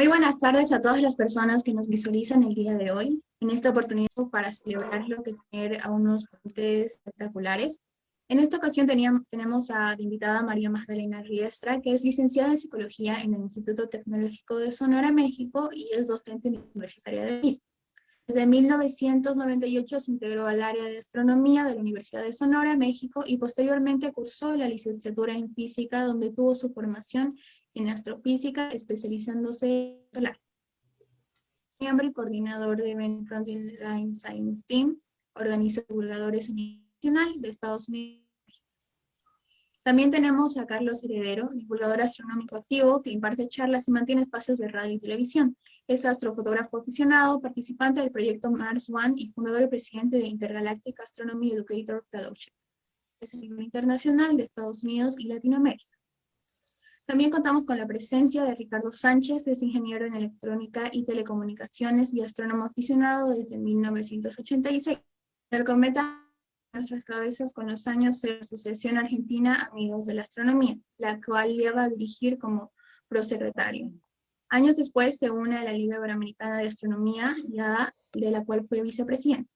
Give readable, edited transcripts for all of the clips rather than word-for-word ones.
Muy buenas tardes a todas las personas que nos visualizan el día de hoy. En esta oportunidad para celebrar lo que tener a unos ponentes espectaculares. En esta ocasión tenemos de invitada a María Magdalena Riestra, que es licenciada en Psicología en el Instituto Tecnológico de Sonora, México, y es docente universitaria de mismo. Desde 1998 se integró al área de astronomía de la Universidad de Sonora, México, y posteriormente cursó la licenciatura en física, donde tuvo su formación en astrofísica, especializándose en solar. Miembro y coordinador de Event Frontline Science Team, organiza divulgadores a nivel nacional de Estados Unidos. También tenemos a Carlos Heredero, divulgador astronómico activo, que imparte charlas y mantiene espacios de radio y televisión. Es astrofotógrafo aficionado, participante del proyecto Mars One y fundador y presidente de Intergalactic Astronomy Educator Fellowship. Es a nivel internacional de Estados Unidos y Latinoamérica. También contamos con la presencia de Ricardo Sánchez, es ingeniero en electrónica y telecomunicaciones y astrónomo aficionado desde 1986. El cometa nuestras cabezas con los años de la Asociación Argentina Amigos de la Astronomía, la cual lleva a dirigir como prosecretario. Años después se une a la Liga Iberoamericana de Astronomía, ya de la cual fue vicepresidente.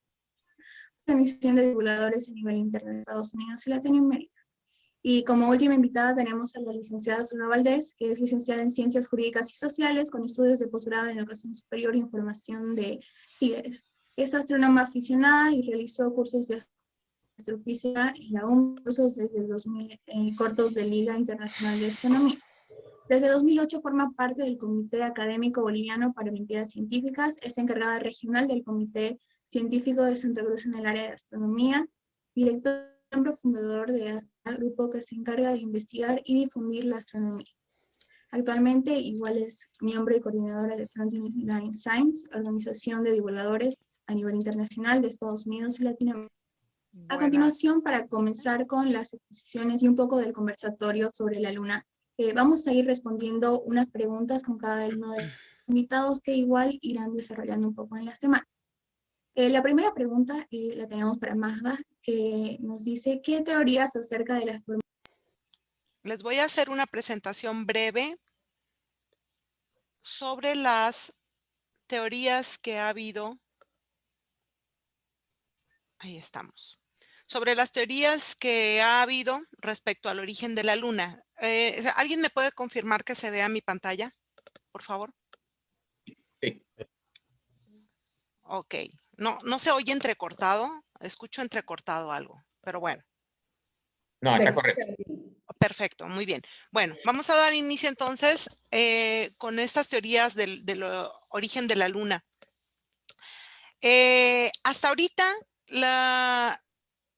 Organización de divulgadores a nivel interno de Estados Unidos y Latinoamérica. Y como última invitada tenemos a la licenciada Zulma Valdés, que es licenciada en Ciencias Jurídicas y Sociales, con estudios de posgrado en Educación Superior y Información de Líderes. Es astrónoma aficionada y realizó cursos de astrofísica y aún cursos desde el 2000 cortos de Liga Internacional de Astronomía. Desde 2008 forma parte del Comité Académico Boliviano para Olimpiadas Científicas, es encargada regional del Comité Científico de Santa Cruz en el área de astronomía, director y miembro fundador de ASTA, grupo que se encarga de investigar y difundir la astronomía. Actualmente igual es miembro y coordinadora de Frontline Science, organización de divulgadores a nivel internacional de Estados Unidos y Latinoamérica. A continuación, para comenzar con las exposiciones y un poco del conversatorio sobre la Luna, vamos a ir respondiendo unas preguntas con cada uno de los invitados que igual irán desarrollando un poco en las temáticas. La primera pregunta la tenemos para Magda, que nos dice, ¿qué teorías acerca de la forma? Les voy a hacer una presentación breve sobre las teorías que ha habido. Ahí estamos. Sobre las teorías que ha habido respecto al origen de la Luna. ¿Alguien me puede confirmar que se vea mi pantalla, por favor? Sí. Ok. No se oye entrecortado. Escucho entrecortado algo, pero bueno. No, está correcto. Perfecto, muy bien. Bueno, vamos a dar inicio entonces con estas teorías del origen de la Luna. Hasta ahorita,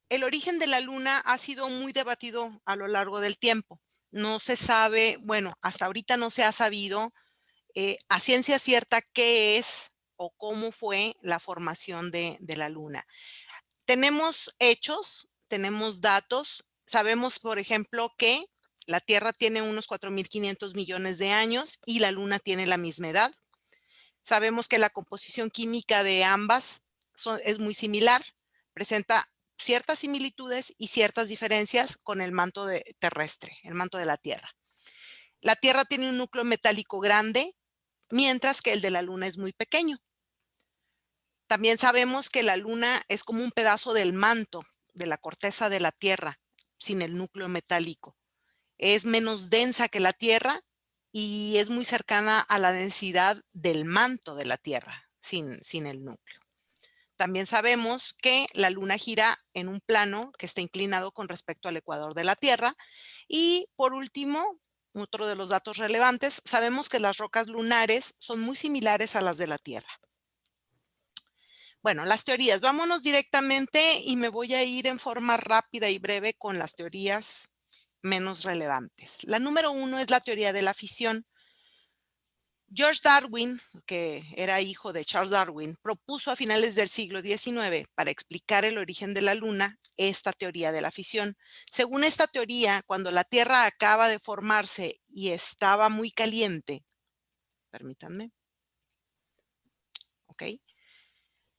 el origen de la Luna ha sido muy debatido a lo largo del tiempo. No se sabe, bueno, hasta ahorita no se ha sabido a ciencia cierta qué es o cómo fue la formación de la Luna. Tenemos hechos, tenemos datos. Sabemos, por ejemplo, que la Tierra tiene unos 4.500 millones de años y la Luna tiene la misma edad. Sabemos que la composición química de ambas es muy similar, presenta ciertas similitudes y ciertas diferencias con el manto terrestre, el manto de la Tierra. La Tierra tiene un núcleo metálico grande, mientras que el de la Luna es muy pequeño. También sabemos que la Luna es como un pedazo del manto, de la corteza de la Tierra, sin el núcleo metálico. Es menos densa que la Tierra y es muy cercana a la densidad del manto de la Tierra, sin el núcleo. También sabemos que la Luna gira en un plano que está inclinado con respecto al ecuador de la Tierra. Y por último, otro de los datos relevantes, sabemos que las rocas lunares son muy similares a las de la Tierra. Bueno, las teorías. Vámonos directamente y me voy a ir en forma rápida y breve con las teorías menos relevantes. La número 1 es la teoría de la fisión. George Darwin, que era hijo de Charles Darwin, propuso a finales del siglo XIX, para explicar el origen de la Luna, esta teoría de la fisión. Según esta teoría, cuando la Tierra acaba de formarse y estaba muy caliente, permítanme, ok,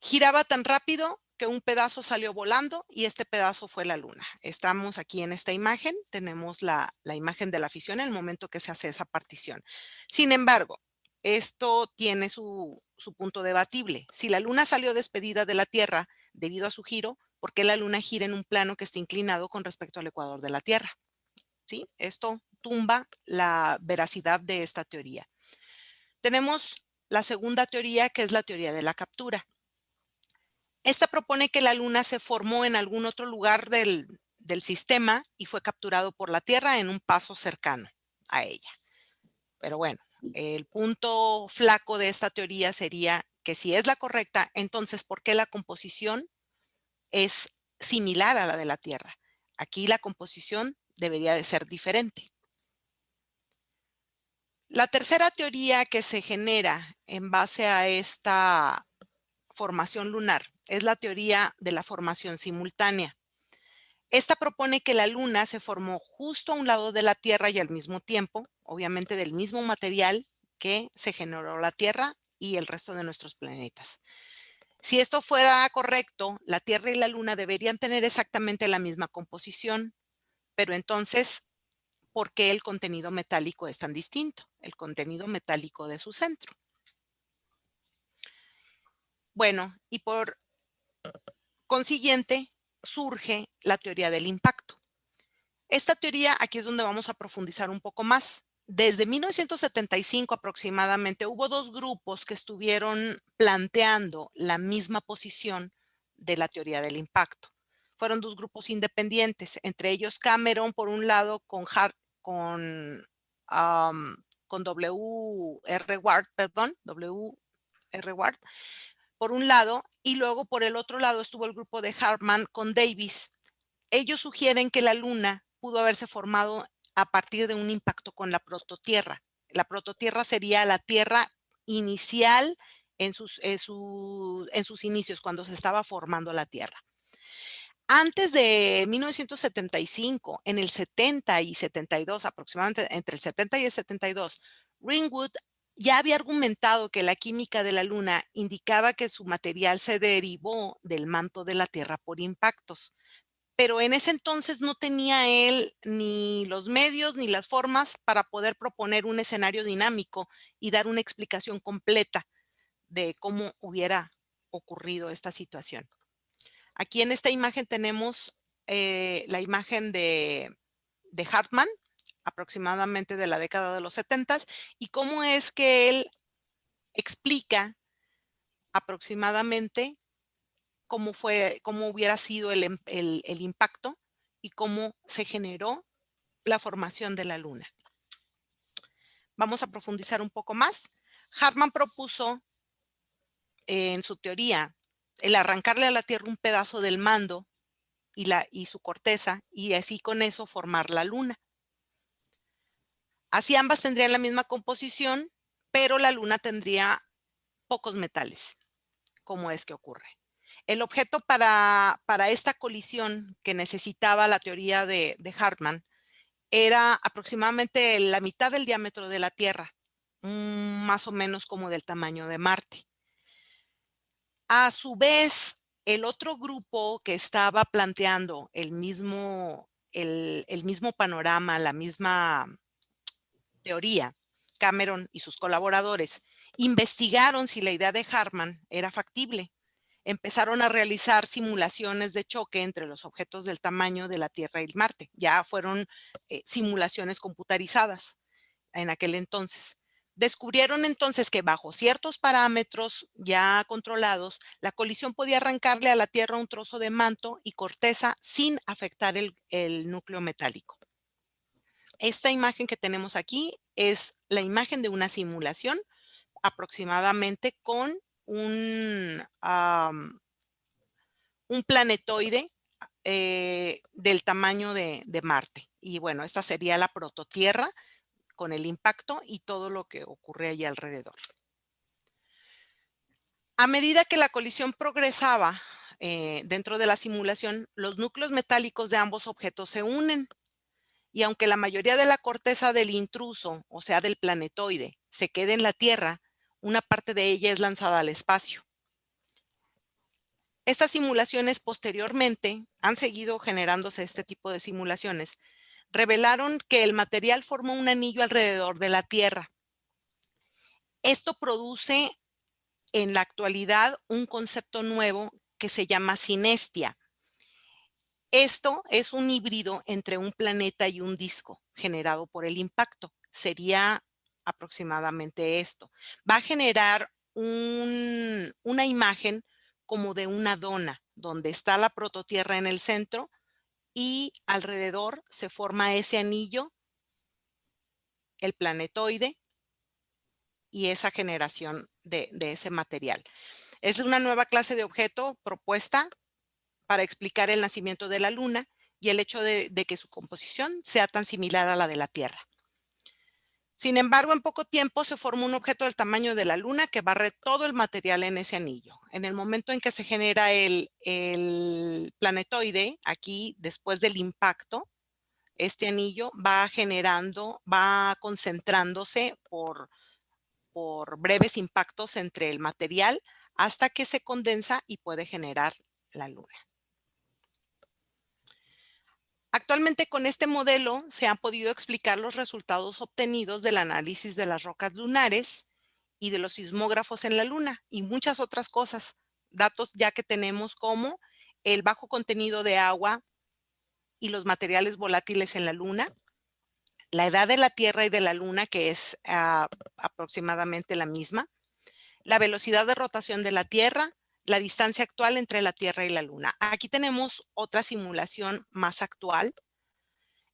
giraba tan rápido que un pedazo salió volando y este pedazo fue la Luna. Estamos aquí en esta imagen, tenemos la imagen de la fisión en el momento que se hace esa partición. Sin embargo, esto tiene su punto debatible. Si la Luna salió despedida de la Tierra debido a su giro, ¿por qué la Luna gira en un plano que está inclinado con respecto al ecuador de la Tierra? ¿Sí? Esto tumba la veracidad de esta teoría. Tenemos la segunda teoría, que es la teoría de la captura. Esta propone que la Luna se formó en algún otro lugar del sistema y fue capturado por la Tierra en un paso cercano a ella. Pero bueno, el punto flaco de esta teoría sería que si es la correcta, entonces, ¿por qué la composición es similar a la de la Tierra? Aquí la composición debería de ser diferente. La tercera teoría que se genera en base a esta formación lunar es la teoría de la formación simultánea. Esta propone que la Luna se formó justo a un lado de la Tierra y al mismo tiempo, obviamente del mismo material que se generó la Tierra y el resto de nuestros planetas. Si esto fuera correcto, la Tierra y la Luna deberían tener exactamente la misma composición, pero entonces, ¿por qué el contenido metálico es tan distinto? El contenido metálico de su centro. Bueno, y por consiguiente, surge la teoría del impacto. Esta teoría, aquí es donde vamos a profundizar un poco más. Desde 1975 aproximadamente hubo dos grupos que estuvieron planteando la misma posición de la teoría del impacto. Fueron dos grupos independientes, entre ellos Cameron por un lado con W.R. Ward, por un lado, y luego por el otro lado estuvo el grupo de Hartmann con Davis. Ellos sugieren que la Luna pudo haberse formado a partir de un impacto con la prototierra. La prototierra sería la Tierra inicial en sus inicios, cuando se estaba formando la Tierra. Antes de 1975, en el 70 y 72, aproximadamente entre el 70 y el 72, Ringwood ya había argumentado que la química de la Luna indicaba que su material se derivó del manto de la Tierra por impactos. Pero en ese entonces no tenía él ni los medios ni las formas para poder proponer un escenario dinámico y dar una explicación completa de cómo hubiera ocurrido esta situación. Aquí en esta imagen tenemos la imagen de Hartmann, aproximadamente de la década de los 70, y cómo es que él explica aproximadamente cómo hubiera sido el impacto y cómo se generó la formación de la Luna. Vamos a profundizar un poco más. Hartmann propuso en su teoría el arrancarle a la Tierra un pedazo del mando y su corteza, y así con eso formar la Luna. Así ambas tendrían la misma composición, pero la Luna tendría pocos metales. ¿Cómo es que ocurre? El objeto para esta colisión que necesitaba la teoría de Hartmann era aproximadamente la mitad del diámetro de la Tierra, más o menos como del tamaño de Marte. A su vez, el otro grupo que estaba planteando el mismo panorama, la misma teoría, Cameron y sus colaboradores, investigaron si la idea de Hartmann era factible. Empezaron a realizar simulaciones de choque entre los objetos del tamaño de la Tierra y el Marte. Ya fueron simulaciones computarizadas en aquel entonces. Descubrieron entonces que bajo ciertos parámetros ya controlados, la colisión podía arrancarle a la Tierra un trozo de manto y corteza sin afectar el núcleo metálico. Esta imagen que tenemos aquí es la imagen de una simulación aproximadamente con un planetoide del tamaño de Marte. Y bueno, esta sería la prototierra con el impacto y todo lo que ocurre allí alrededor. A medida que la colisión progresaba dentro de la simulación, los núcleos metálicos de ambos objetos se unen. Y aunque la mayoría de la corteza del intruso, o sea, del planetoide, se quede en la Tierra, una parte de ella es lanzada al espacio. Estas simulaciones posteriormente han seguido generándose este tipo de simulaciones. Revelaron que el material formó un anillo alrededor de la Tierra. Esto produce en la actualidad un concepto nuevo que se llama sinestia. Esto es un híbrido entre un planeta y un disco generado por el impacto. Sería aproximadamente esto. Va a generar una imagen como de una dona, donde está la prototierra en el centro y alrededor se forma ese anillo, el planetoide y esa generación de ese material. Es una nueva clase de objeto propuesta para explicar el nacimiento de la Luna y el hecho de que su composición sea tan similar a la de la Tierra. Sin embargo, en poco tiempo se formó un objeto del tamaño de la Luna que barre todo el material en ese anillo. En el momento en que se genera el planetoide, aquí después del impacto, este anillo va concentrándose por breves impactos entre el material hasta que se condensa y puede generar la Luna. Actualmente con este modelo se han podido explicar los resultados obtenidos del análisis de las rocas lunares y de los sismógrafos en la Luna y muchas otras cosas, datos ya que tenemos como el bajo contenido de agua y los materiales volátiles en la Luna, la edad de la Tierra y de la Luna, que es aproximadamente la misma, la velocidad de rotación de la Tierra, la distancia actual entre la Tierra y la Luna. Aquí tenemos otra simulación más actual,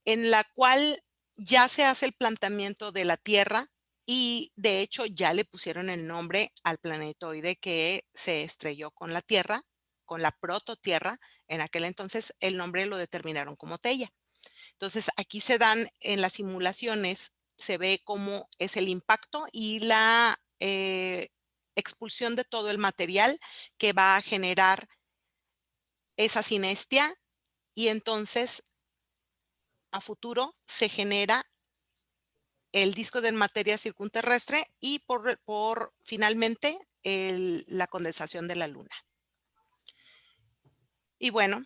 en la cual ya se hace el planteamiento de la Tierra y de hecho ya le pusieron el nombre al planetoide que se estrelló con la Tierra, con la prototierra. En aquel entonces el nombre lo determinaron como Theia. Entonces aquí se dan en las simulaciones, se ve cómo es el impacto y la expulsión de todo el material que va a generar esa sinestia y entonces a futuro se genera el disco de materia circunterrestre y por finalmente la condensación de la Luna. Y bueno,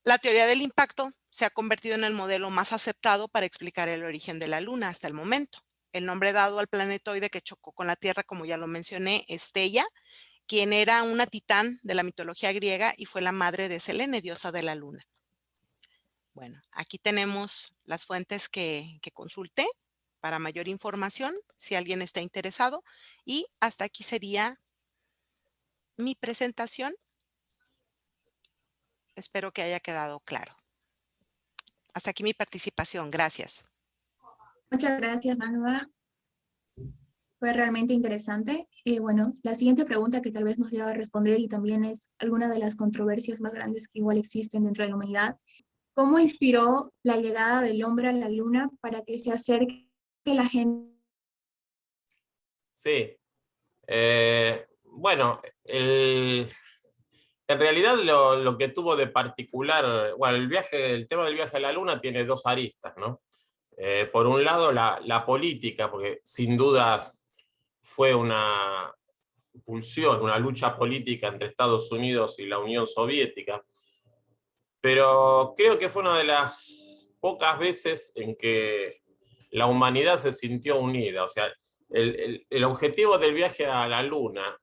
la teoría del impacto se ha convertido en el modelo más aceptado para explicar el origen de la Luna hasta el momento. El nombre dado al planetoide que chocó con la Tierra, como ya lo mencioné, es Theia, quien era una titán de la mitología griega y fue la madre de Selene, diosa de la Luna. Bueno, aquí tenemos las fuentes que consulté para mayor información, si alguien está interesado. Y hasta aquí sería mi presentación. Espero que haya quedado claro. Hasta aquí mi participación. Gracias. Muchas gracias, Manuela. Fue realmente interesante. Bueno, la siguiente pregunta que tal vez nos lleva a responder y también es alguna de las controversias más grandes que igual existen dentro de la humanidad. ¿Cómo inspiró la llegada del hombre a la Luna para que se acerque la gente? Sí. Bueno, en realidad lo que tuvo de particular, bueno, el tema del viaje a la Luna tiene dos aristas, ¿no? Por un lado, la política, porque sin dudas fue una pulsión, una lucha política entre Estados Unidos y la Unión Soviética, pero creo que fue una de las pocas veces en que la humanidad se sintió unida. O sea, el objetivo del viaje a la Luna,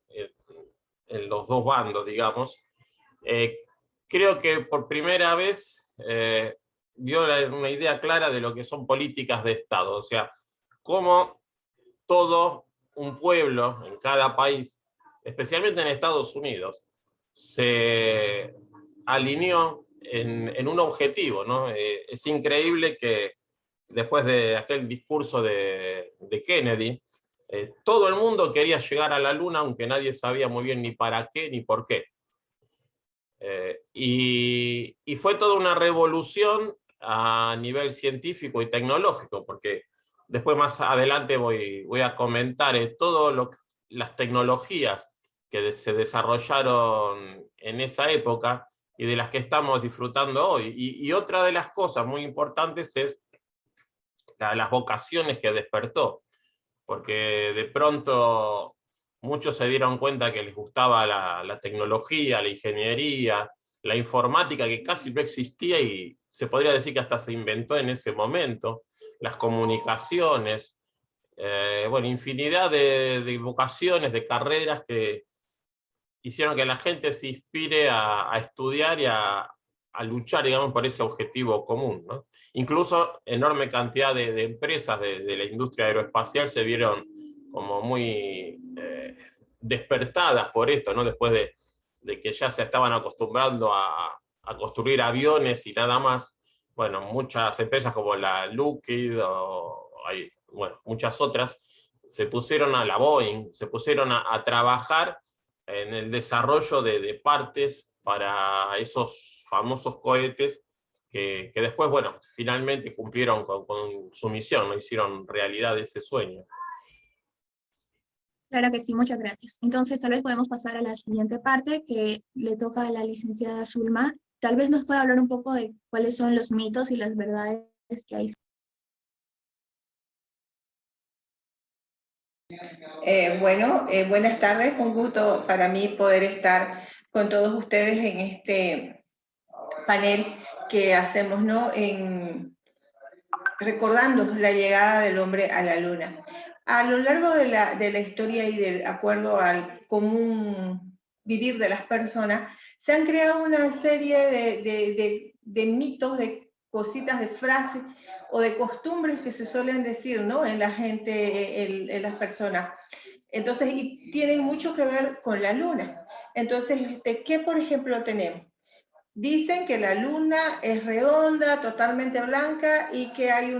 en los dos bandos, digamos, creo que por primera vez dio una idea clara de lo que son políticas de Estado. O sea, cómo todo un pueblo en cada país, especialmente en Estados Unidos, se alineó en un objetivo, ¿no? Es increíble que después de aquel discurso de Kennedy, todo el mundo quería llegar a la Luna, aunque nadie sabía muy bien ni para qué ni por qué. Y fue toda una revolución a nivel científico y tecnológico, porque después más adelante voy a comentar todas las tecnologías que se desarrollaron en esa época y de las que estamos disfrutando hoy. Y otra de las cosas muy importantes es las vocaciones que despertó, porque de pronto muchos se dieron cuenta que les gustaba la tecnología, la ingeniería, la informática, que casi no existía y se podría decir que hasta se inventó en ese momento, las comunicaciones, bueno, infinidad de vocaciones, de carreras que hicieron que la gente se inspire a estudiar y a luchar, digamos, por ese objetivo común, ¿no? Incluso enorme cantidad de empresas de la industria aeroespacial se vieron como muy despertadas por esto, ¿no? Después de que ya se estaban acostumbrando a construir aviones y nada más. Bueno, muchas empresas como la Lockheed bueno, muchas otras se pusieron a la Boeing, se pusieron a trabajar en el desarrollo de partes para esos famosos cohetes que después, bueno, finalmente cumplieron con su misión, ¿no? Hicieron realidad ese sueño. Claro que sí, muchas gracias. Entonces, tal vez podemos pasar a la siguiente parte que le toca a la licenciada Zulma. Tal vez nos pueda hablar un poco de cuáles son los mitos y las verdades que hay. Buenas tardes, un gusto para mí poder estar con todos ustedes en este panel que hacemos, ¿no? Recordando la llegada del hombre a la luna. A lo largo de la historia y de acuerdo al común vivir de las personas, se han creado una serie de mitos, de cositas, de frases o de costumbres que se suelen decir, ¿no? En la gente, en las personas. Entonces, y tienen mucho que ver con la luna. Entonces, ¿qué por ejemplo tenemos? Dicen que la luna es redonda, totalmente blanca y que hay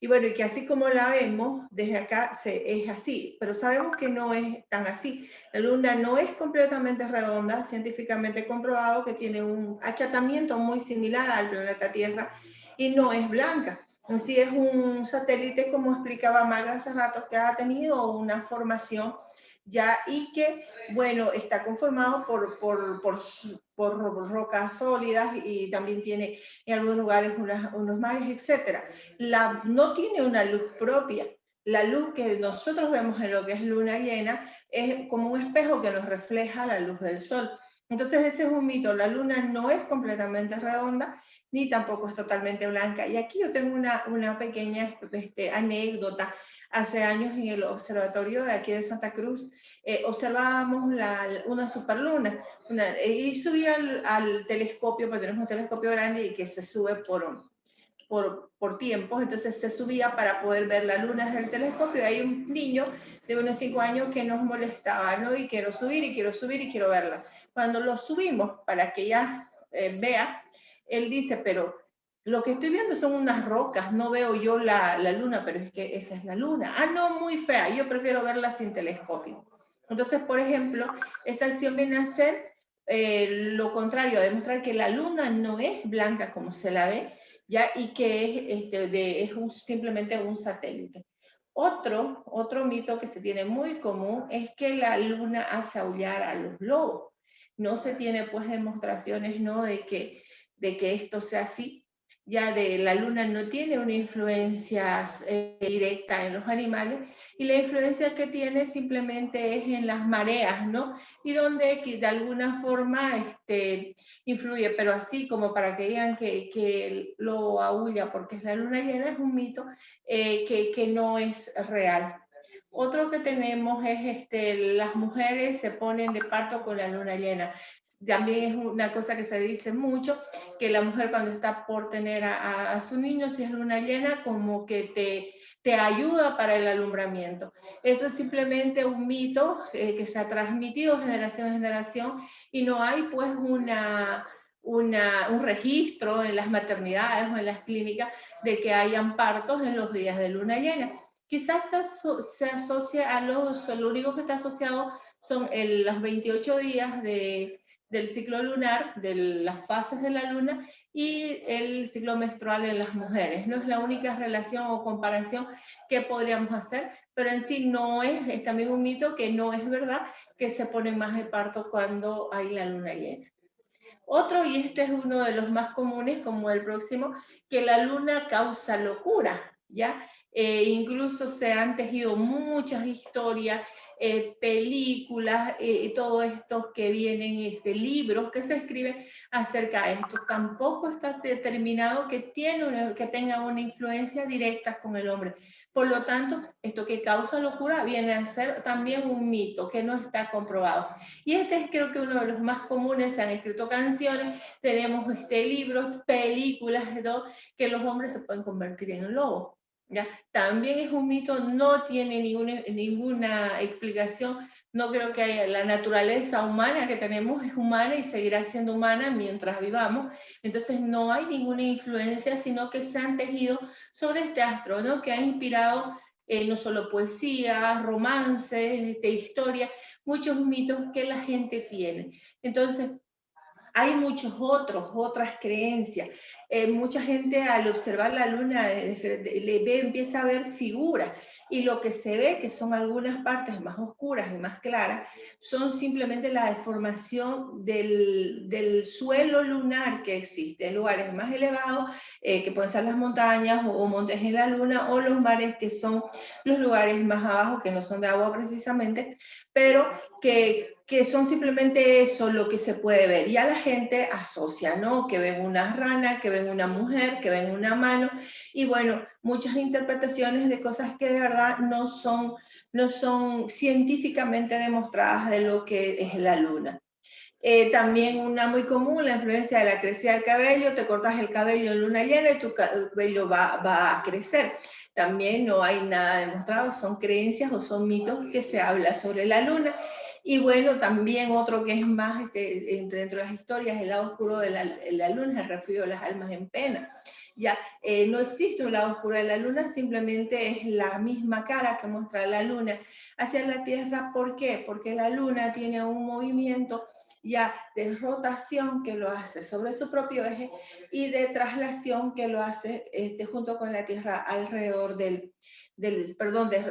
bueno, y que así como la vemos desde acá es así, pero sabemos que no es tan así. La luna no es completamente redonda, científicamente comprobado que tiene un achatamiento muy similar al planeta Tierra y no es blanca. Así es un satélite, como explicaba Maga hace rato, que ha tenido una formación ya y que, bueno, está conformado por rocas sólidas y también tiene en algunos lugares unos mares, etc. No tiene una luz propia. La luz que nosotros vemos en lo que es luna llena es como un espejo que nos refleja la luz del sol. Entonces ese es un mito. La luna no es completamente redonda ni tampoco es totalmente blanca. Y aquí yo tengo una pequeña anécdota. Hace años en el observatorio de aquí de Santa Cruz observábamos una superluna y subí al telescopio, porque tenemos un telescopio grande y que se sube por tiempos, entonces se subía para poder ver la luna desde el telescopio. Hay un niño de unos 5 años que nos molestaba, ¿no? Y quiero subir y quiero subir y quiero verla. Cuando lo subimos para que ella vea, él dice, pero lo que estoy viendo son unas rocas, no veo yo la luna, pero es que esa es la luna. Ah, no, muy fea, yo prefiero verla sin telescopio. Entonces, por ejemplo, esa acción viene a ser lo contrario, a demostrar que la luna no es blanca como se la ve, ¿ya? Y que es simplemente un satélite. Otro mito que se tiene muy común es que la luna hace aullar a los lobos. No se tiene pues demostraciones, ¿no? de que esto sea así. Ya de la luna no tiene una influencia directa en los animales y la influencia que tiene simplemente es en las mareas, ¿no? Y donde de alguna forma influye, pero así como para que digan que lo aúlla porque es la luna llena, es un mito que no es real. Otro que tenemos es las mujeres se ponen de parto con la luna llena. También es una cosa que se dice mucho, que la mujer cuando está por tener a su niño, si es luna llena, como que te ayuda para el alumbramiento. Eso es simplemente un mito que se ha transmitido generación en generación y no hay pues un registro en las maternidades o en las clínicas de que hayan partos en los días de luna llena. Quizás se asocia lo único que está asociado son los 28 días del ciclo lunar, de las fases de la luna y el ciclo menstrual en las mujeres. No es la única relación o comparación que podríamos hacer, pero en sí no es también un mito que no es verdad que se ponen más de parto cuando hay la luna llena. Otro, y este es uno de los más comunes, como el próximo, que la luna causa locura, ¿ya? Incluso se han tejido muchas historias películas, y todo esto que vienen, libros que se escriben acerca de esto. Tampoco está determinado que tenga una influencia directa con el hombre. Por lo tanto, esto que causa locura viene a ser también un mito que no está comprobado. Y este es, creo que, uno de los más comunes. Se han escrito canciones, tenemos libros, películas, que los hombres se pueden convertir en lobos. ¿Ya? También es un mito, no tiene ninguna explicación. No creo que haya, la naturaleza humana que tenemos es humana y seguirá siendo humana mientras vivamos. Entonces no hay ninguna influencia, sino que se han tejido sobre este astro, ¿no? Que ha inspirado no solo poesía, romances, historia, muchos mitos que la gente tiene. Entonces, hay otras creencias. Mucha gente, al observar la luna, empieza a ver figuras, y lo que se ve, que son algunas partes más oscuras y más claras, son simplemente la deformación del suelo lunar que existe en lugares más elevados, que pueden ser las montañas o montes en la luna, o los mares, que son los lugares más abajo, que no son de agua precisamente, pero que son simplemente eso lo que se puede ver. Ya la gente asocia, ¿no? Que ven una rana, que ven una mujer, que ven una mano, y bueno, muchas interpretaciones de cosas que de verdad no son científicamente demostradas de lo que es la luna. También una muy común, la influencia de la crecida del cabello. Te cortas el cabello en luna llena y tu cabello va a crecer. También no hay nada demostrado, son creencias o son mitos que se habla sobre la luna. Y bueno, también otro que es más dentro de las historias, el lado oscuro de la luna, el refugio de las almas en pena. Ya, no existe un lado oscuro de la luna, simplemente es la misma cara que muestra la luna hacia la Tierra. ¿Por qué? Porque la luna tiene un movimiento ya de rotación que lo hace sobre su propio eje, y de traslación que lo hace junto con la Tierra alrededor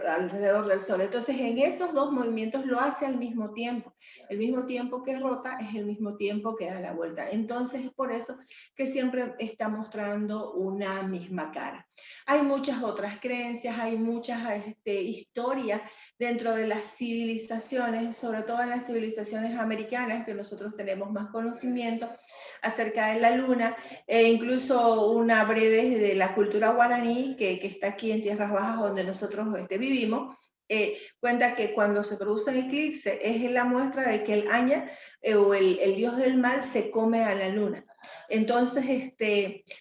alrededor del Sol. Entonces, en esos dos movimientos lo hace al mismo tiempo. El mismo tiempo que rota es el mismo tiempo que da la vuelta. Entonces, es por eso que siempre está mostrando una misma cara. Hay muchas otras creencias, hay muchas historias dentro de las civilizaciones, sobre todo en las civilizaciones americanas, que nosotros tenemos más conocimiento acerca de la luna, incluso una breve de la cultura guaraní, que está aquí en Tierras Bajas, donde nosotros vivimos. Cuenta que cuando se produce un eclipse es la muestra de que el Aña, o el dios del mal, se come a la luna. Entonces,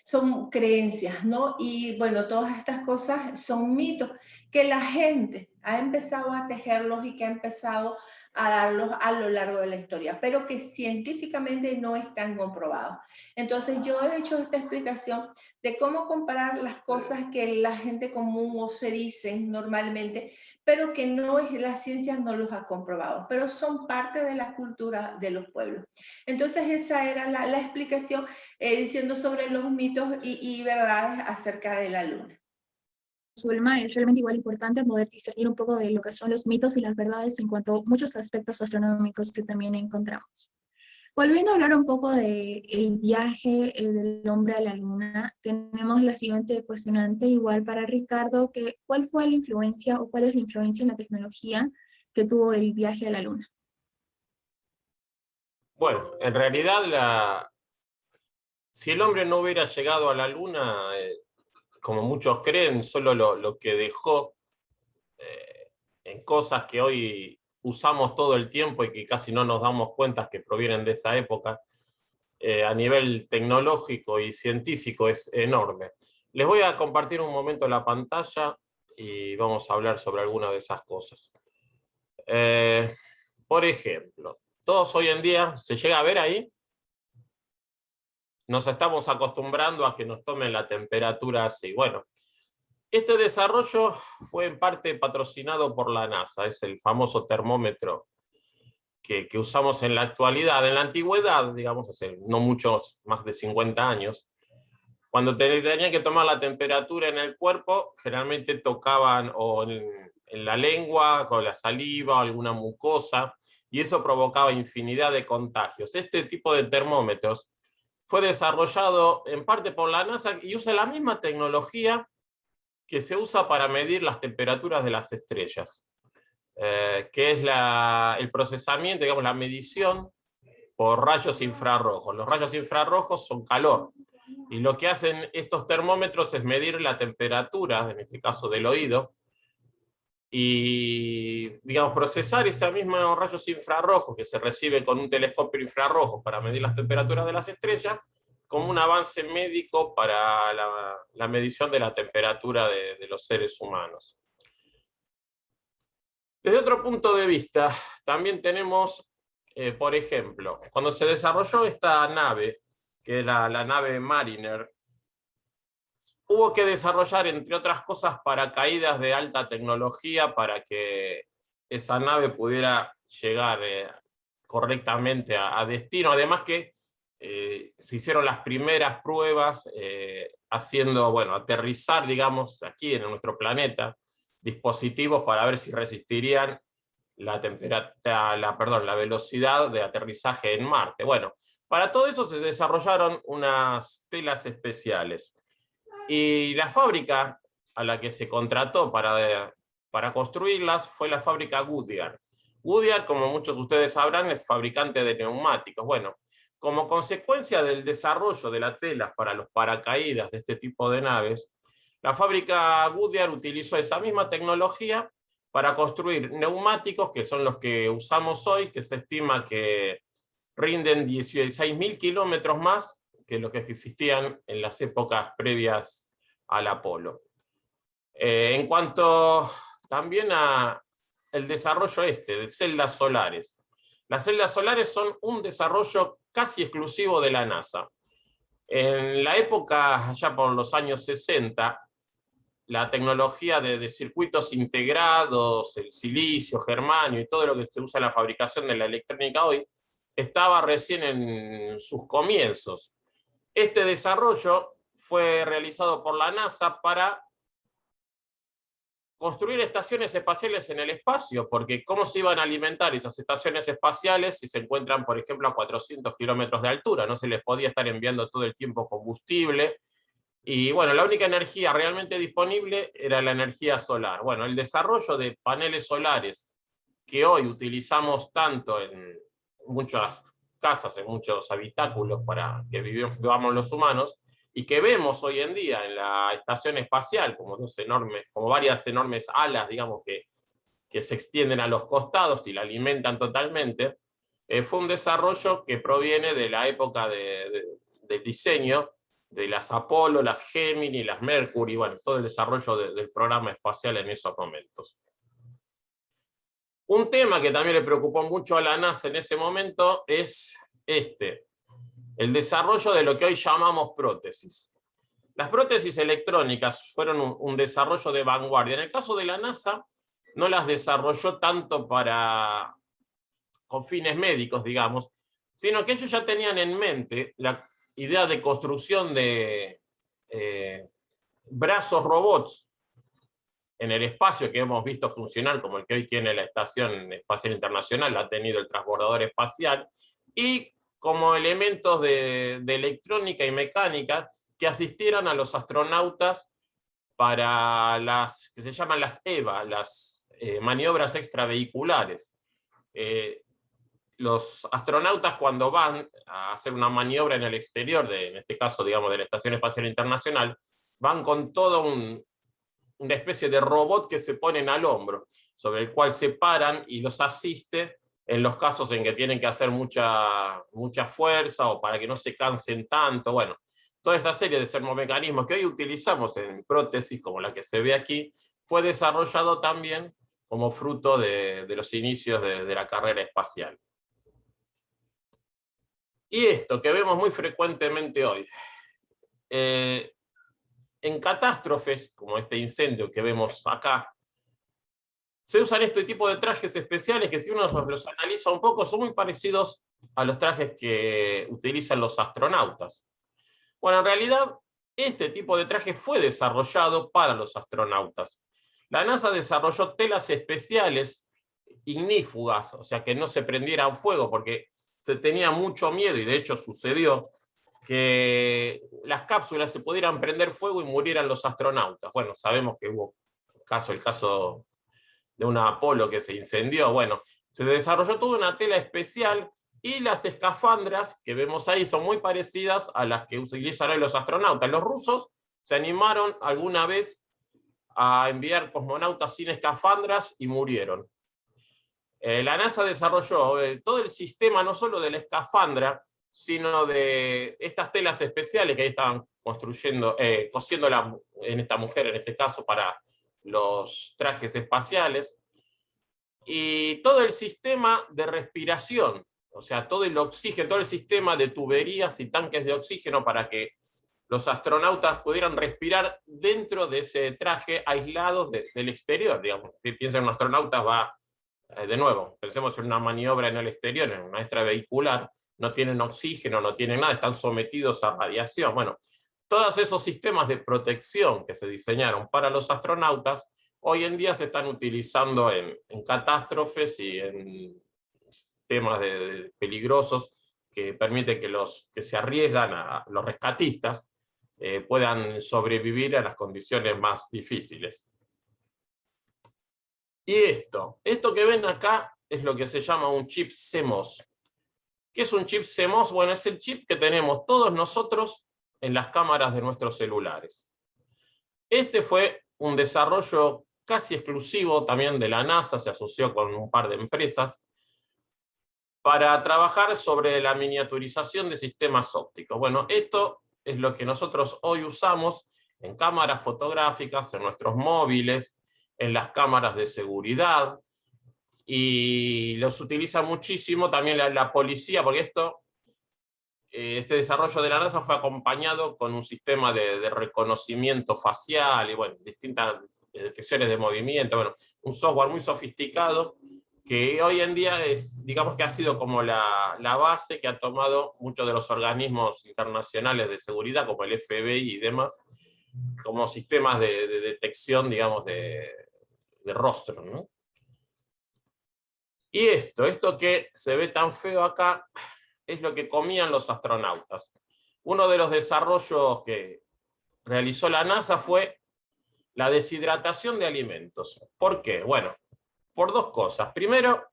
son creencias, ¿no? Y bueno, todas estas cosas son mitos que la gente ha empezado a tejerlos y que ha empezado a darlos a lo largo de la historia, pero que científicamente no están comprobados. Entonces, yo he hecho esta explicación de cómo comparar las cosas que la gente común o se dicen normalmente, pero que la ciencia no los ha comprobado, pero son parte de la cultura de los pueblos. Entonces, esa era la explicación, diciendo sobre los mitos y verdades acerca de la luna. Zulma, es realmente igual importante poder discernir un poco de lo que son los mitos y las verdades en cuanto a muchos aspectos astronómicos que también encontramos. Volviendo a hablar un poco del viaje del hombre a la luna, tenemos la siguiente cuestionante igual para Ricardo, que ¿cuál fue la influencia o cuál es la influencia en la tecnología que tuvo el viaje a la luna? Bueno, en realidad, si el hombre no hubiera llegado a la luna, como muchos creen, solo lo que dejó en cosas que hoy usamos todo el tiempo y que casi no nos damos cuenta que provienen de esa época, a nivel tecnológico y científico es enorme. Les voy a compartir un momento la pantalla y vamos a hablar sobre algunas de esas cosas. Por ejemplo, todos hoy en día, ¿se llega a ver ahí? Nos estamos acostumbrando a que nos tomen la temperatura así. Bueno, este desarrollo fue en parte patrocinado por la NASA, es el famoso termómetro que usamos en la actualidad. En la antigüedad, digamos, hace no muchos, más de 50 años, cuando tenían que tomar la temperatura en el cuerpo, generalmente tocaban o en la lengua, con la saliva, o alguna mucosa, y eso provocaba infinidad de contagios. Este tipo de termómetros fue desarrollado en parte por la NASA y usa la misma tecnología que se usa para medir las temperaturas de las estrellas. que es el procesamiento, digamos, la medición por rayos infrarrojos. Los rayos infrarrojos son calor, y lo que hacen estos termómetros es medir la temperatura, en este caso del oído, y, digamos, procesar esos mismos rayos infrarrojos que se reciben con un telescopio infrarrojo para medir las temperaturas de las estrellas, como un avance médico para la medición de la temperatura de los seres humanos. Desde otro punto de vista, también tenemos, por ejemplo, cuando se desarrolló esta nave, que es la nave Mariner, hubo que desarrollar, entre otras cosas, paracaídas de alta tecnología para que esa nave pudiera llegar correctamente a destino. Además que se hicieron las primeras pruebas haciendo, bueno, aterrizar, digamos, aquí en nuestro planeta, dispositivos para ver si resistirían la velocidad de aterrizaje en Marte. Bueno, para todo eso se desarrollaron unas telas especiales. Y la fábrica a la que se contrató para construirlas fue la fábrica Goodyear. Goodyear, como muchos de ustedes sabrán, es fabricante de neumáticos. Bueno, como consecuencia del desarrollo de las telas para los paracaídas de este tipo de naves, la fábrica Goodyear utilizó esa misma tecnología para construir neumáticos, que son los que usamos hoy, que se estima que rinden 16.000 kilómetros más que los que existían en las épocas previas al Apolo. En cuanto también al desarrollo de celdas solares. Las celdas solares son un desarrollo casi exclusivo de la NASA. En la época, ya por los años 60, la tecnología de circuitos integrados, el silicio, germanio y todo lo que se usa en la fabricación de la electrónica hoy, estaba recién en sus comienzos. Este desarrollo fue realizado por la NASA para construir estaciones espaciales en el espacio, porque ¿cómo se iban a alimentar esas estaciones espaciales si se encuentran, por ejemplo, a 400 kilómetros de altura? No se les podía estar enviando todo el tiempo combustible. Y bueno, la única energía realmente disponible era la energía solar. Bueno, el desarrollo de paneles solares que hoy utilizamos tanto en muchas casas, en muchos habitáculos para que vivamos los humanos, y que vemos hoy en día en la estación espacial como varias enormes alas, digamos, que se extienden a los costados y la alimentan totalmente, fue un desarrollo que proviene de la época del diseño de las Apolo, las Gemini, las Mercury, bueno, todo el desarrollo del programa espacial en esos momentos. Un tema que también le preocupó mucho a la NASA en ese momento es el desarrollo de lo que hoy llamamos prótesis. Las prótesis electrónicas fueron un desarrollo de vanguardia. En el caso de la NASA, no las desarrolló tanto con fines médicos, digamos, sino que ellos ya tenían en mente la idea de construcción de brazos robots en el espacio que hemos visto funcionar, como el que hoy tiene la Estación Espacial Internacional, ha tenido el transbordador espacial, y como elementos de electrónica y mecánica que asistieran a los astronautas para las que se llaman las EVA, las maniobras extravehiculares. Los astronautas, cuando van a hacer una maniobra en el exterior, en este caso, digamos, de la Estación Espacial Internacional, van con todo una especie de robot que se ponen al hombro, sobre el cual se paran y los asiste en los casos en que tienen que hacer mucha fuerza o para que no se cansen tanto. Bueno, toda esta serie de sermomecanismos que hoy utilizamos en prótesis, como la que se ve aquí, fue desarrollado también como fruto de los inicios de la carrera espacial. Y esto que vemos muy frecuentemente hoy, en catástrofes, como este incendio que vemos acá, se usan este tipo de trajes especiales que, si uno los analiza un poco, son muy parecidos a los trajes que utilizan los astronautas. Bueno, en realidad, este tipo de traje fue desarrollado para los astronautas. La NASA desarrolló telas especiales ignífugas, o sea, que no se prendieran fuego, porque se tenía mucho miedo, y de hecho sucedió, que las cápsulas se pudieran prender fuego y murieran los astronautas. Bueno, sabemos que hubo el caso de una Apolo que se incendió. Bueno, se desarrolló toda una tela especial y las escafandras que vemos ahí son muy parecidas a las que utilizan hoy los astronautas. Los rusos se animaron alguna vez a enviar cosmonautas sin escafandras y murieron. La NASA desarrolló todo el sistema, no solo de la escafandra, sino de estas telas especiales que ahí estaban construyendo, cosiendo en esta mujer, en este caso, para los trajes espaciales, y todo el sistema de respiración, o sea, todo el oxígeno, todo el sistema de tuberías y tanques de oxígeno para que los astronautas pudieran respirar dentro de ese traje, aislados del exterior. Digamos, si piensan un astronauta va, de nuevo, pensemos en una maniobra en el exterior, en una extravehicular, no tienen oxígeno, no tienen nada, están sometidos a radiación. Bueno, todos esos sistemas de protección que se diseñaron para los astronautas, hoy en día se están utilizando en catástrofes y en temas peligrosos que permiten que los que se arriesgan, a los rescatistas, puedan sobrevivir a las condiciones más difíciles. Y esto que ven acá es lo que se llama un chip CMOS. ¿Qué es un chip CMOS? Bueno, es el chip que tenemos todos nosotros en las cámaras de nuestros celulares. Este fue un desarrollo casi exclusivo también de la NASA, se asoció con un par de empresas, para trabajar sobre la miniaturización de sistemas ópticos. Bueno, esto es lo que nosotros hoy usamos en cámaras fotográficas, en nuestros móviles, en las cámaras de seguridad, y los utiliza muchísimo también la policía, porque este desarrollo de la NASA fue acompañado con un sistema de reconocimiento facial y bueno, distintas detecciones de movimiento, bueno, un software muy sofisticado que hoy en día digamos que ha sido como la base que ha tomado muchos de los organismos internacionales de seguridad, como el FBI y demás, como sistemas de detección, digamos, de rostro, ¿no? Y esto que se ve tan feo acá, es lo que comían los astronautas. Uno de los desarrollos que realizó la NASA fue la deshidratación de alimentos. ¿Por qué? Bueno, por dos cosas. Primero,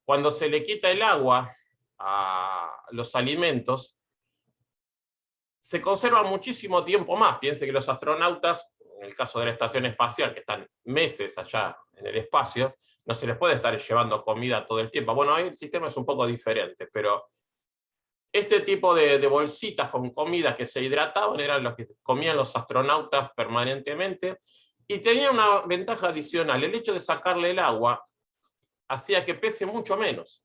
cuando se le quita el agua a los alimentos, se conserva muchísimo tiempo más. Piense que los astronautas, en el caso de la estación espacial, que están meses allá en el espacio, no se les puede estar llevando comida todo el tiempo. Bueno, ahí el sistema es un poco diferente, pero este tipo de bolsitas con comida que se hidrataban eran los que comían los astronautas permanentemente, y tenía una ventaja adicional. El hecho de sacarle el agua hacía que pese mucho menos.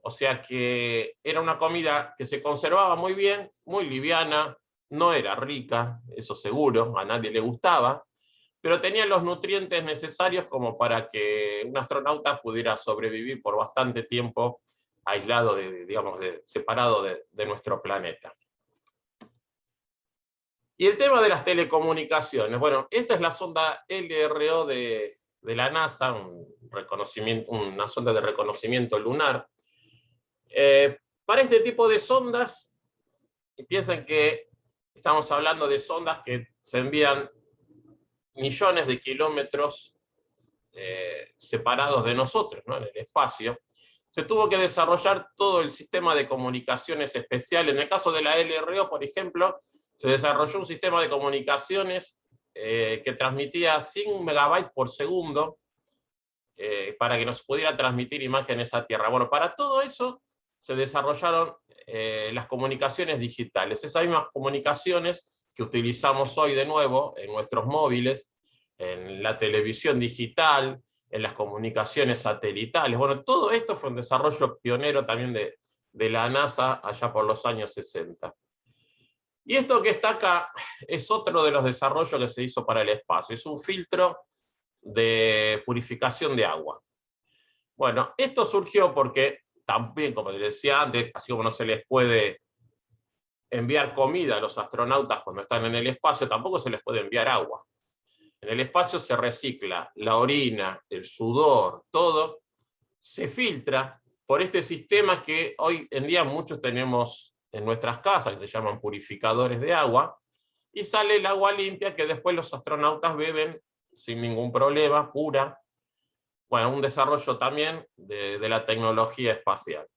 O sea que era una comida que se conservaba muy bien, muy liviana, no era rica, eso seguro, a nadie le gustaba, pero tenía los nutrientes necesarios como para que un astronauta pudiera sobrevivir por bastante tiempo aislado, separado de nuestro planeta. Y el tema de las telecomunicaciones. Bueno, esta es la sonda LRO de la NASA, una sonda de reconocimiento lunar. Para este tipo de sondas, piensen que estamos hablando de sondas que se envían millones de kilómetros separados de nosotros, ¿no? En el espacio. Se tuvo que desarrollar todo el sistema de comunicaciones especial. En el caso de la LRO, por ejemplo, se desarrolló un sistema de comunicaciones que transmitía 100 megabytes por segundo para que nos pudiera transmitir imágenes a Tierra. Bueno, para todo eso se desarrollaron las comunicaciones digitales, esas mismas comunicaciones que utilizamos hoy de nuevo en nuestros móviles, en la televisión digital, en las comunicaciones satelitales. Bueno, todo esto fue un desarrollo pionero también de la NASA allá por los años 60. Y esto que está acá es otro de los desarrollos que se hizo para el espacio. Es un filtro de purificación de agua. Bueno, esto surgió porque también, como les decía antes, así como no se les puede enviar comida a los astronautas cuando están en el espacio, tampoco se les puede enviar agua. En el espacio se recicla la orina, el sudor, todo se filtra por este sistema que hoy en día muchos tenemos en nuestras casas, que se llaman purificadores de agua, y sale el agua limpia que después los astronautas beben sin ningún problema, pura. bueno, un desarrollo también de la tecnología espacial.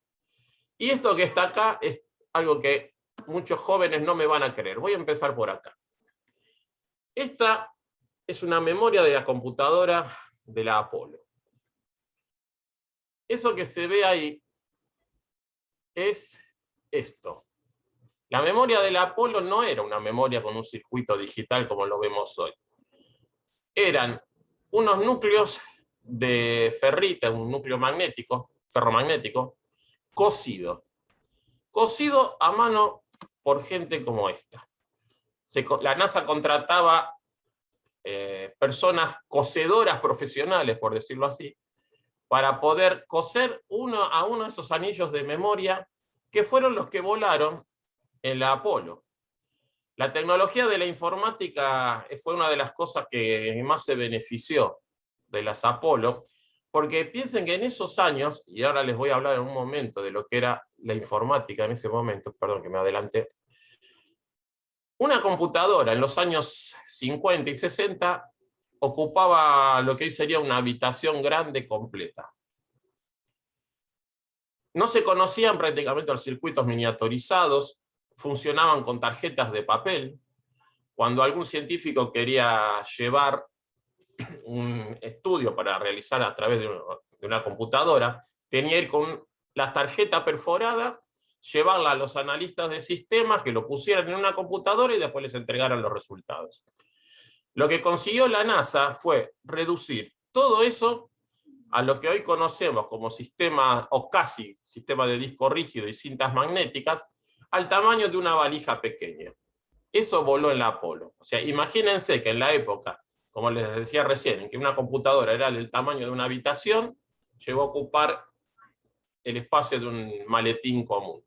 Y esto que está acá es algo que muchos jóvenes no me van a creer. Voy a empezar por acá. Esta es una memoria de la computadora de la Apolo. Eso que se ve ahí es esto. La memoria de la Apolo no era una memoria con un circuito digital como lo vemos hoy. Eran unos núcleos de ferrita, un núcleo magnético, ferromagnético, cosido a mano por gente como esta. La NASA contrataba personas cosedoras profesionales, por decirlo así, para poder coser uno a uno esos anillos de memoria que fueron los que volaron en la Apolo. La tecnología de la informática fue una de las cosas que más se benefició de las Apolo, porque piensen que en esos años, y ahora les voy a hablar en un momento de lo que era la informática en ese momento, perdón que me adelanté, una computadora en los años 50 y 60 ocupaba lo que hoy sería una habitación grande completa. No se conocían prácticamente los circuitos miniaturizados, funcionaban con tarjetas de papel. Cuando algún científico quería llevar un estudio para realizar a través de una computadora, tenía que ir con la tarjeta perforada, llevarla a los analistas de sistemas que lo pusieran en una computadora y después les entregaran los resultados. Lo que consiguió la NASA fue reducir todo eso a lo que hoy conocemos como sistema, o casi sistema de disco rígido y cintas magnéticas, al tamaño de una valija pequeña. Eso voló en la Apolo. O sea, imagínense que en la época, como les decía recién, en que una computadora era del tamaño de una habitación, llegó a ocupar el espacio de un maletín común.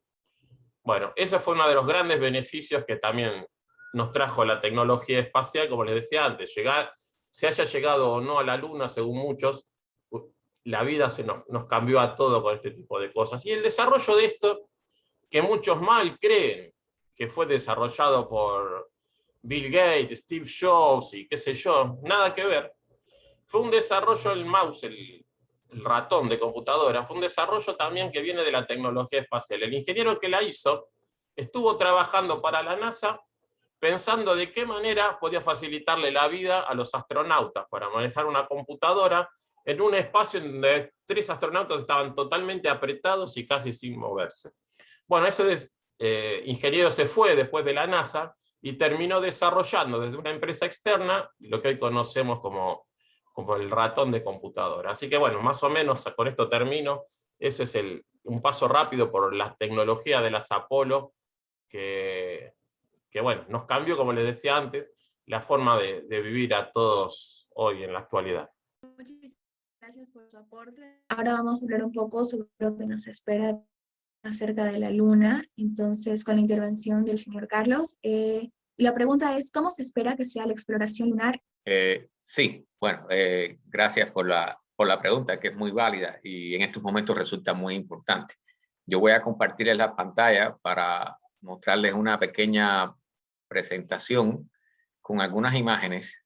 Bueno, ese fue uno de los grandes beneficios que también nos trajo la tecnología espacial, como les decía antes, se haya llegado o no a la Luna, según muchos, la vida nos cambió a todo con este tipo de cosas. Y el desarrollo de esto, que muchos mal creen que fue desarrollado por Bill Gates, Steve Jobs y qué sé yo, nada que ver. Fue un desarrollo, el mouse, el ratón de computadora, fue un desarrollo también que viene de la tecnología espacial. El ingeniero que la hizo estuvo trabajando para la NASA pensando de qué manera podía facilitarle la vida a los astronautas para manejar una computadora en un espacio en donde 3 astronautas estaban totalmente apretados y casi sin moverse. Bueno, ese ingeniero se fue después de la NASA y terminó desarrollando desde una empresa externa lo que hoy conocemos como el ratón de computadora. Así que bueno, más o menos con esto termino. Ese es un paso rápido por la tecnología de las Apolo que bueno, nos cambió, como les decía antes, la forma de vivir a todos hoy en la actualidad. Muchísimas gracias por su aporte. Ahora vamos a hablar un poco sobre lo que nos espera acerca de la Luna, entonces con la intervención del señor Carlos. La pregunta es, ¿cómo se espera que sea la exploración lunar? Sí, bueno, gracias por la pregunta, que es muy válida y en estos momentos resulta muy importante. Yo voy a compartir en la pantalla para mostrarles una pequeña presentación con algunas imágenes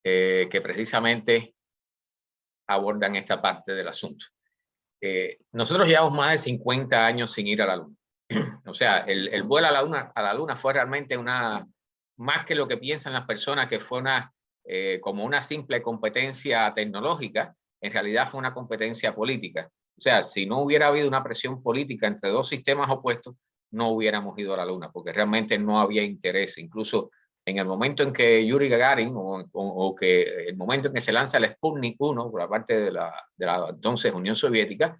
que precisamente abordan esta parte del asunto. Nosotros llevamos más de 50 años sin ir a la Luna. O sea, el vuelo a la Luna fue realmente más que lo que piensan las personas, que fue como una simple competencia tecnológica, en realidad fue una competencia política. O sea, si no hubiera habido una presión política entre 2 sistemas opuestos, no hubiéramos ido a la Luna, porque realmente no había interés. Incluso en el momento en que Yuri Gagarin, o que el momento en que se lanza el Sputnik 1 por la parte de la entonces Unión Soviética,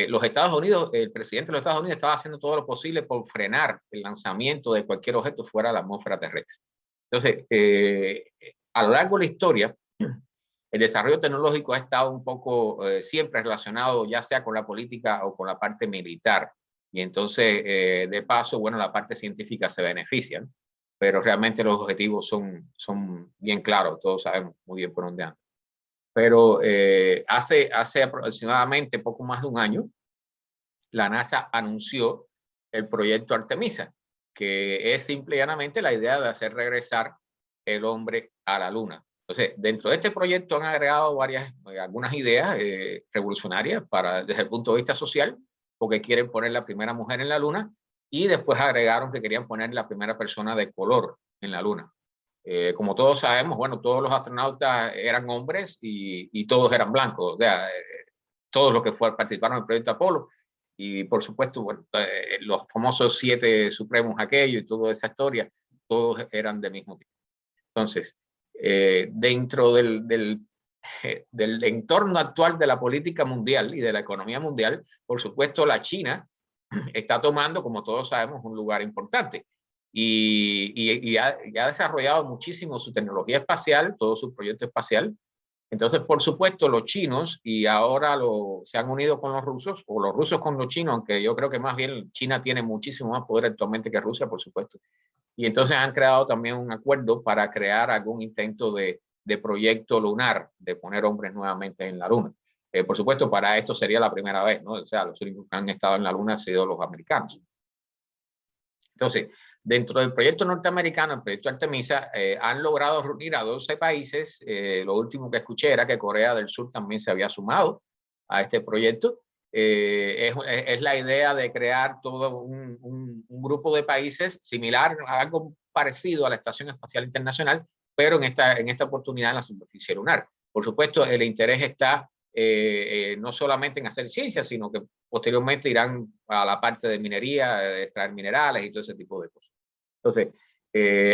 los Estados Unidos, el presidente de los Estados Unidos estaba haciendo todo lo posible por frenar el lanzamiento de cualquier objeto fuera de la atmósfera terrestre. Entonces, a lo largo de la historia, el desarrollo tecnológico ha estado un poco siempre relacionado ya sea con la política o con la parte militar. Y entonces, de paso, bueno, la parte científica se beneficia, ¿no? Pero realmente los objetivos son bien claros, todos sabemos muy bien por dónde andan. Pero hace aproximadamente poco más de un año, la NASA anunció el proyecto Artemisa, que es simple y llanamente la idea de hacer regresar el hombre a la Luna. Entonces, dentro de este proyecto han agregado algunas ideas revolucionarias desde el punto de vista social, porque quieren poner la primera mujer en la Luna, y después agregaron que querían poner la primera persona de color en la Luna. Como todos sabemos, bueno, todos los astronautas eran hombres y todos eran blancos, o sea, todos los que participaron en el proyecto Apolo. Y por supuesto, bueno, los famosos 7 supremos aquello y toda esa historia, todos eran del mismo tipo. Entonces, dentro del entorno actual de la política mundial y de la economía mundial, por supuesto, la China está tomando, como todos sabemos, un lugar importante. Y ha desarrollado muchísimo su tecnología espacial, todo su proyecto espacial. Entonces, por supuesto, los chinos, y ahora se han unido con los rusos, o los rusos con los chinos, aunque yo creo que más bien China tiene muchísimo más poder actualmente que Rusia, por supuesto. Y entonces han creado también un acuerdo para crear algún intento de proyecto lunar, de poner hombres nuevamente en la Luna. Por supuesto, para esto sería la primera vez, ¿no? O sea, los únicos que han estado en la Luna han sido los americanos. Entonces, dentro del proyecto norteamericano, el proyecto Artemisa, han logrado reunir a 12 países. Lo último que escuché era que Corea del Sur también se había sumado a este proyecto. Es la idea de crear todo un grupo de países similar, algo parecido a la Estación Espacial Internacional, pero en esta oportunidad en la superficie lunar. Por supuesto, el interés está no solamente en hacer ciencia, sino que posteriormente irán a la parte de minería, de extraer minerales y todo ese tipo de cosas. Entonces,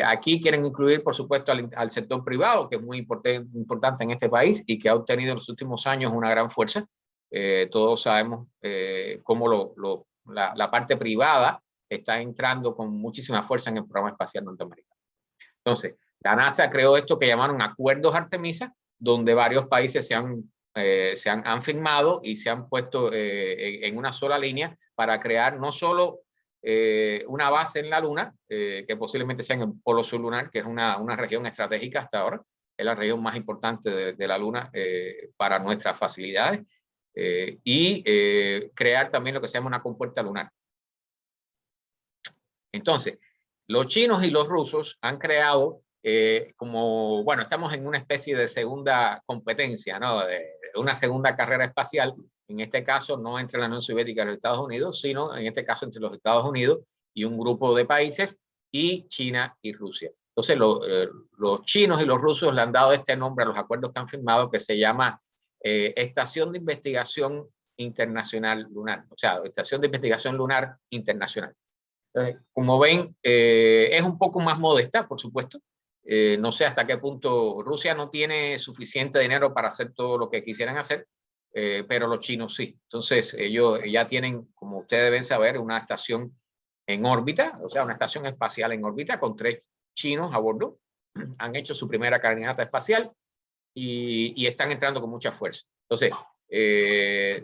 aquí quieren incluir, por supuesto, al sector privado, que es muy importante en este país y que ha obtenido en los últimos años una gran fuerza. Todos sabemos cómo la parte privada está entrando con muchísima fuerza en el programa espacial norteamericano. Entonces, la NASA creó esto que llamaron Acuerdos Artemisa, donde varios países han firmado y se han puesto en una sola línea para crear no solo una base en la Luna, que posiblemente sea en el Polo Sur Lunar, que es una región estratégica hasta ahora, es la región más importante de la Luna para nuestras facilidades, y crear también lo que se llama una compuerta lunar. Entonces, los chinos y los rusos han creado bueno, estamos en una especie de segunda competencia, ¿no? De una segunda carrera espacial, en este caso no entre la Unión Soviética y los Estados Unidos, sino en este caso entre los Estados Unidos y un grupo de países, y China y Rusia. Entonces, los chinos y los rusos le han dado este nombre a los acuerdos que han firmado, que se llama Estación de Investigación Internacional Lunar, o sea, Estación de Investigación Lunar Internacional. Como ven, es un poco más modesta, por supuesto. No sé hasta qué punto Rusia no tiene suficiente dinero para hacer todo lo que quisieran hacer, pero los chinos sí. Entonces, ellos ya tienen, como ustedes deben saber, una estación en órbita, o sea, una estación espacial en órbita con 3 chinos a bordo. Han hecho su primera caminata espacial y están entrando con mucha fuerza. Entonces,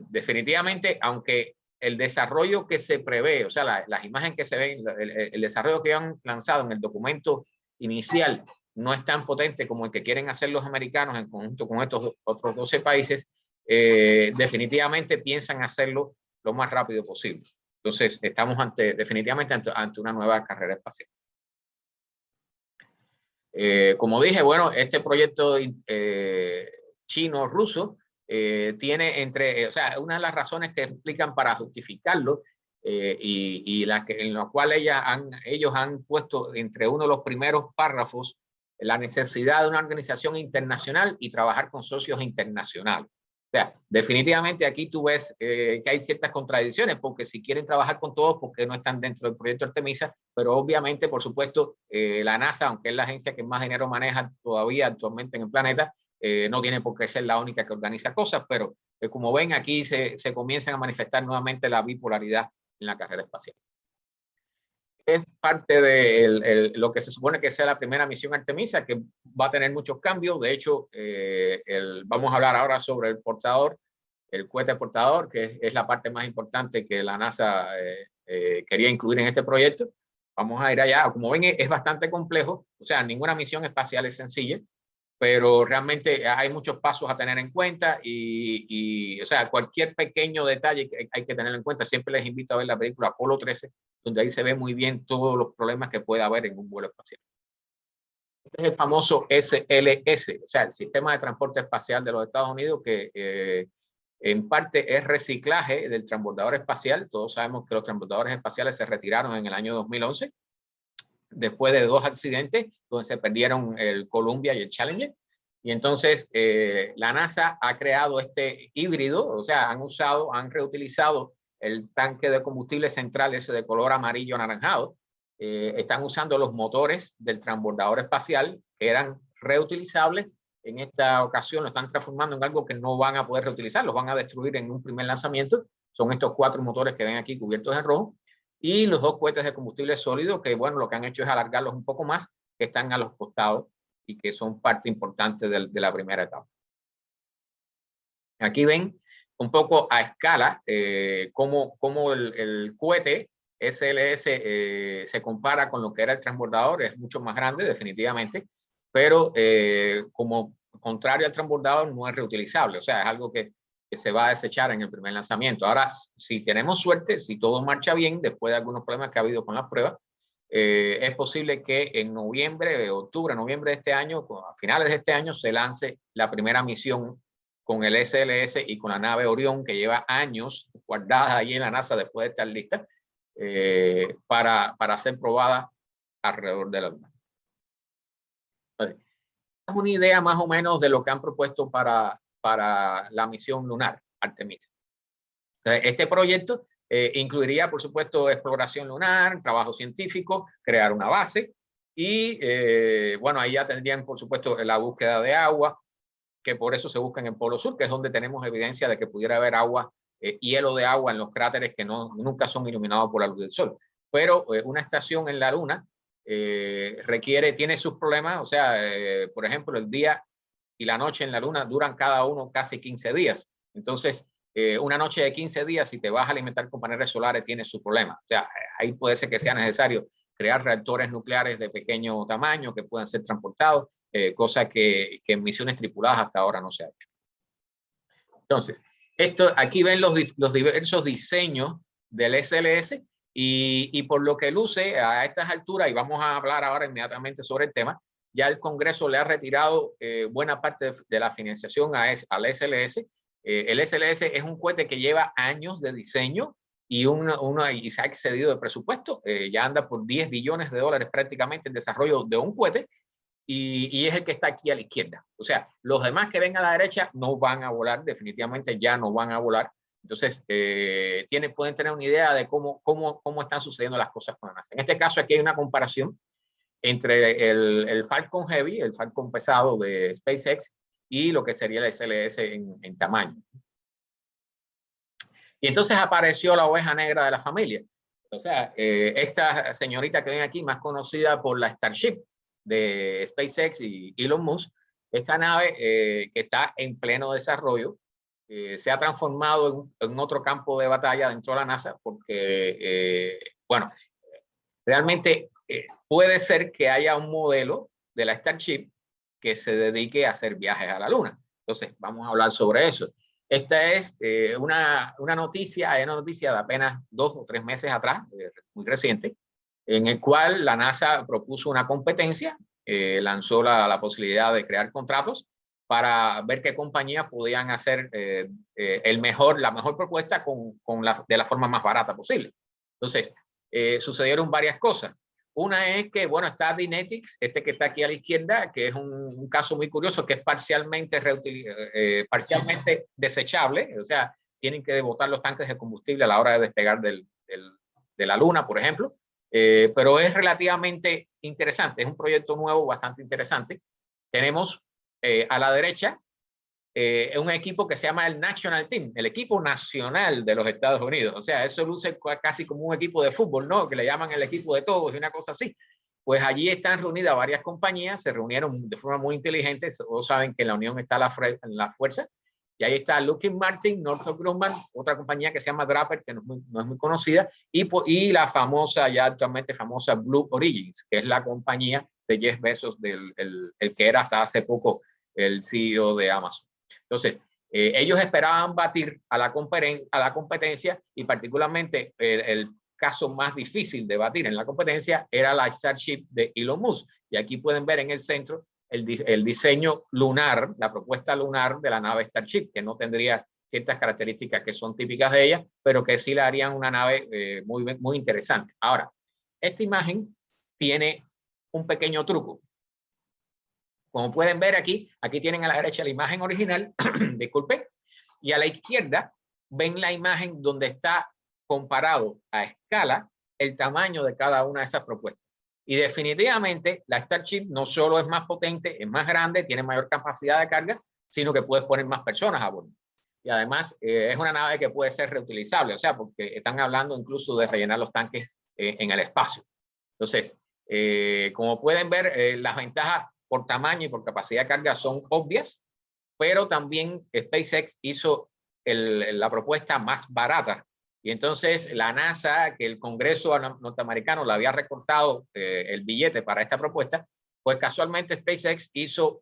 definitivamente, aunque el desarrollo que se prevé, o sea, las imágenes que se ven, el desarrollo que han lanzado en el documento inicial no es tan potente como el que quieren hacer los americanos en conjunto con estos otros 12 países, definitivamente piensan hacerlo lo más rápido posible. Entonces, estamos definitivamente ante una nueva carrera espacial. Como dije, bueno, este proyecto chino-ruso tiene o sea, una de las razones que explican para justificarlo en lo cual ellos han puesto entre uno de los primeros párrafos la necesidad de una organización internacional y trabajar con socios internacionales. O sea, definitivamente aquí tú ves que hay ciertas contradicciones, porque si quieren trabajar con todos, porque no están dentro del proyecto Artemisa, pero obviamente, por supuesto, la NASA, aunque es la agencia que más dinero maneja todavía actualmente en el planeta, no tiene por qué ser la única que organiza cosas, pero como ven, aquí se comienzan a manifestar nuevamente la bipolaridad en la carrera espacial. Es parte de lo que se supone que sea la primera misión Artemisa, que va a tener muchos cambios. De hecho, vamos a hablar ahora sobre el portador, el cohete portador, que es la parte más importante que la NASA quería incluir en este proyecto. Vamos a ir allá. Como ven, es bastante complejo. O sea, ninguna misión espacial es sencilla, pero realmente hay muchos pasos a tener en cuenta o sea, cualquier pequeño detalle hay que tenerlo en cuenta. Siempre les invito a ver la película Apolo 13, donde ahí se ve muy bien todos los problemas que puede haber en un vuelo espacial. Este es el famoso SLS, o sea, el Sistema de Transporte Espacial de los Estados Unidos, que en parte es reciclaje del transbordador espacial. Todos sabemos que los transbordadores espaciales se retiraron en el año 2011, después de 2 accidentes donde se perdieron el Columbia y el Challenger. Y entonces la NASA ha creado este híbrido, o sea, han reutilizado el tanque de combustible central ese de color amarillo anaranjado. Están usando los motores del transbordador espacial, que eran reutilizables. En esta ocasión lo están transformando en algo que no van a poder reutilizar, los van a destruir en un primer lanzamiento. Son estos 4 motores que ven aquí cubiertos en rojo. Y los 2 cohetes de combustible sólido, que bueno, lo que han hecho es alargarlos un poco más, que están a los costados y que son parte importante de la primera etapa. Aquí ven un poco a escala cómo el cohete SLS se compara con lo que era el transbordador. Es mucho más grande, definitivamente, pero como contrario al transbordador, no es reutilizable. O sea, es algo que se va a desechar en el primer lanzamiento. Ahora, si tenemos suerte, si todo marcha bien, después de algunos problemas que ha habido con las pruebas, es posible que en noviembre de este año, a finales de este año, se lance la primera misión con el SLS y con la nave Orión, que lleva años guardada ahí en la NASA después de estar lista, para ser probada alrededor de la Luna. Entonces, es una idea más o menos de lo que han propuesto para la misión lunar Artemis. Entonces, este proyecto incluiría, por supuesto, exploración lunar, trabajo científico, crear una base y, bueno, ahí ya tendrían, por supuesto, la búsqueda de agua, que por eso se busca en el Polo Sur, que es donde tenemos evidencia de que pudiera haber agua, hielo de agua en los cráteres que nunca son iluminados por la luz del sol. Pero una estación en la Luna tiene sus problemas, o sea, por ejemplo, el día y la noche en la Luna duran cada uno casi 15 días. Entonces, una noche de 15 días, si te vas a alimentar con paneles solares, tienes su problema. O sea, ahí puede ser que sea necesario crear reactores nucleares de pequeño tamaño que puedan ser transportados, cosa que en misiones tripuladas hasta ahora no se ha hecho. Entonces, aquí ven los diversos diseños del SLS y por lo que luce a estas alturas, y vamos a hablar ahora inmediatamente sobre el tema, ya el Congreso le ha retirado buena parte de la financiación al SLS. El SLS es un cohete que lleva años de diseño y se ha excedido de presupuesto. Ya anda por $10 billones prácticamente en desarrollo de un cohete y es el que está aquí a la izquierda. O sea, los demás que ven a la derecha no van a volar, definitivamente ya no van a volar. Entonces, pueden tener una idea de cómo están sucediendo las cosas con la NASA. En este caso, aquí hay una comparación entre el Falcon Heavy, el Falcon pesado de SpaceX, y lo que sería el SLS en tamaño. Y entonces apareció la oveja negra de la familia. O sea, esta señorita que ven aquí, más conocida por la Starship de SpaceX y Elon Musk, esta nave que está en pleno desarrollo, se ha transformado en otro campo de batalla dentro de la NASA, porque, bueno, realmente puede ser que haya un modelo de la Starship que se dedique a hacer viajes a la Luna. Entonces, vamos a hablar sobre eso. Esta es una noticia de apenas 2 o 3 meses atrás, muy reciente, en el cual la NASA propuso una competencia, lanzó la posibilidad de crear contratos para ver qué compañías podían hacer la mejor propuesta de la forma más barata posible. Entonces, sucedieron varias cosas. Una es que, bueno, está Dynetics, que está aquí a la izquierda, que es un caso muy curioso, que es parcialmente desechable, o sea, tienen que botar los tanques de combustible a la hora de despegar de la Luna, por ejemplo, pero es relativamente interesante, es un proyecto nuevo bastante interesante. Tenemos a la derecha un equipo que se llama el National Team, el equipo nacional de los Estados Unidos. O sea, eso luce casi como un equipo de fútbol, ¿no? Que le llaman el equipo de todos y una cosa así. Pues allí están reunidas varias compañías, se reunieron de forma muy inteligente. Todos saben que en la unión está la fuerza. Y ahí está Lockheed Martin, Northrop Grumman, otra compañía que se llama Draper, que no es muy conocida, y la famosa, ya actualmente famosa Blue Origins, que es la compañía de Jeff Bezos, el que era hasta hace poco el CEO de Amazon. Entonces, ellos esperaban batir a la competencia y particularmente caso más difícil de batir en la competencia era la Starship de Elon Musk. Y aquí pueden ver en el centro el diseño lunar, la propuesta lunar de la nave Starship, que no tendría ciertas características que son típicas de ella, pero que sí la harían una nave muy interesante. Ahora, esta imagen tiene un pequeño truco. Como pueden ver aquí tienen a la derecha la imagen original, disculpe, y a la izquierda ven la imagen donde está comparado a escala el tamaño de cada una de esas propuestas. Y definitivamente la Starship no solo es más potente, es más grande, tiene mayor capacidad de carga, sino que puedes poner más personas a bordo. Y además es una nave que puede ser reutilizable, o sea, porque están hablando incluso de rellenar los tanques en el espacio. Entonces, como pueden ver, las ventajas por tamaño y por capacidad de carga son obvias, pero también SpaceX hizo la propuesta más barata. Y entonces la NASA, que el Congreso norteamericano le había recortado el billete para esta propuesta, pues casualmente SpaceX hizo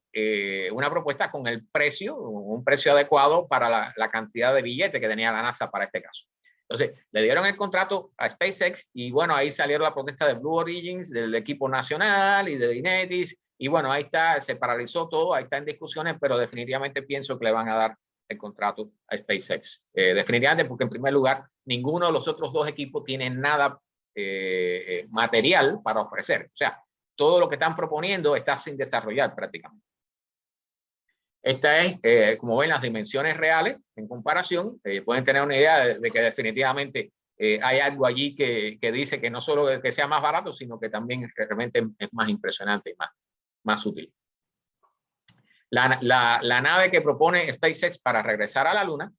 una propuesta con un precio adecuado para la cantidad de billete que tenía la NASA para este caso. Entonces, le dieron el contrato a SpaceX y bueno, ahí salieron la protesta de Blue Origins, del equipo nacional y de Dynetics. Y bueno, ahí está, se paralizó todo, ahí está en discusiones, pero definitivamente pienso que le van a dar el contrato a SpaceX. Definitivamente porque en primer lugar, ninguno de los otros dos equipos tiene nada material para ofrecer. O sea, todo lo que están proponiendo está sin desarrollar prácticamente. Esta es, como ven, las dimensiones reales en comparación. Pueden tener una idea de que definitivamente hay algo allí que dice que no solo que sea más barato, sino que también realmente es más impresionante y más útil. La nave que propone SpaceX para regresar a la Luna